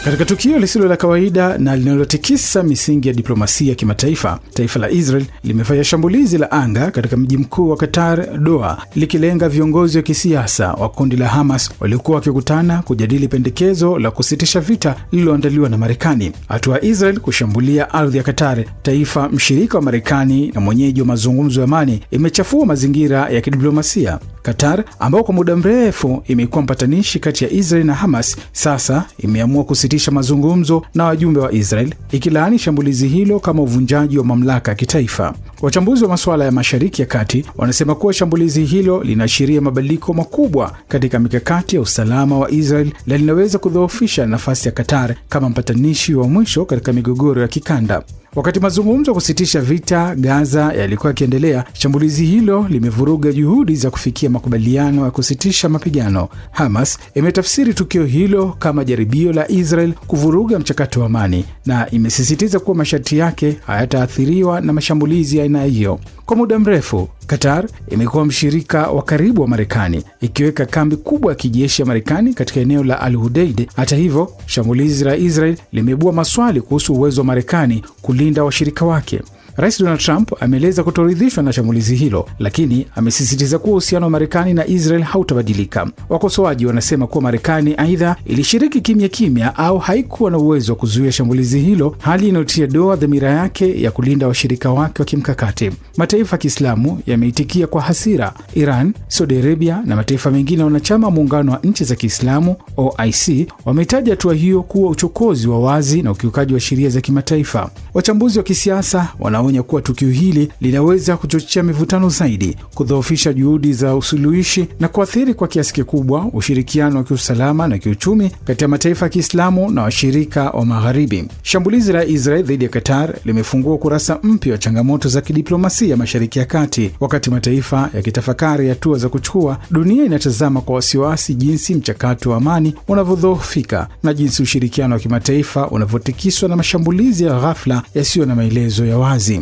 Katika tukio lisilo la kawaida na linalotikisa misingi ya diplomasia ya kimataifa, taifa la Israel limefanya shambulizi la anga katika mji mkuu wa Qatar, Doha, likilenga viongozi wa kisiasa wa kundi la Hamas waliokuwa wakikutana kujadili pendekezo la kusitisha vita lililoandaliwa na Marekani. Hatua ya Israel kushambulia ardhi ya Qatar, taifa mshirika wa Marekani na mwenyeji wa mazungumzo ya amani, imechafua mazingira ya kidiplomasia. Qatar, ambao kwa muda mrefu imekuwa mpatanishi kati ya Israel na Hamas, sasa imeamua kusitisha mazungumzo na wajumbe wa Israel, ikilaani shambulizi hilo kama uvunjaji wa mamlaka ya kitaifa. Wachambuzi wa masuala ya Mashariki ya Kati wanasema kuwa shambulizi hilo linaashiria mabadiliko makubwa katika mikakati ya usalama wa Israel na linaweza kudhoofisha nafasi ya Qatar kama mpatanishi wa mwisho katika migogoro ya kikanda. Wakati mazungumzo kusitisha vita Gaza yalikuwa yakiendelea, shambulizi hilo limevuruga juhudi za kufikia makubaliano ya kusitisha mapigano. Hamas imetafsiri tukio hilo kama jaribio la Israel kuvuruga mchakato wa amani na imesisitiza kuwa masharti yake hayataathiriwa na mashambulizi ya aina hiyo. Kwa muda mrefu, Qatar imekuwa mshirika wa karibu wa Marekani, ikiweka kambi kubwa ya kijeshi ya Marekani katika eneo la Al-Udeid. Hata hivyo, shambulizi la Israel limeibua maswali kuhusu uwezo wa Marekani kulinda washirika wake. Rais Donald Trump ameeleza kutoridhishwa na shambulizi hilo, lakini amesisitiza kuwa uhusiano wa Marekani na Israel hautabadilika. Wakosoaji wanasema kuwa Marekani aidha ilishiriki kimya au haikuwa na uwezo wa kuzuia shambulizi hilo, hali inayotia doa dhamira yake ya kulinda washirika wake wa kimkakati. Mataifa ya Kiislamu yameitikia kwa hasira. Iran, Saudi Arabia na mataifa mengine wanachama muungano wa nchi za Kiislamu OIC wametaja hatua hiyo kuwa uchokozi wa wazi na ukiukaji wa sheria za kimataifa. Wachambuzi wa kisiasa wanaonya kuwa tukio hili linaweza kuchochea mivutano zaidi, kudhoofisha juhudi za usuluhishi na kuathiri kwa kiasi kikubwa ushirikiano wa kiusalama na kiuchumi kati ya mataifa ya Kiislamu na washirika wa Magharibi. Shambulizi la Israel dhidi ya Qatar limefungua ukurasa mpya wa changamoto za kidiplomasia Mashariki ya Kati. Wakati mataifa yakitafakari hatua za kuchukua, dunia inatazama kwa wasiwasi jinsi mchakato wa amani unavyodhoofika na jinsi ushirikiano wa kimataifa unavyotikiswa na mashambulizi ya ghafla yasiyo na maelezo ya wazi.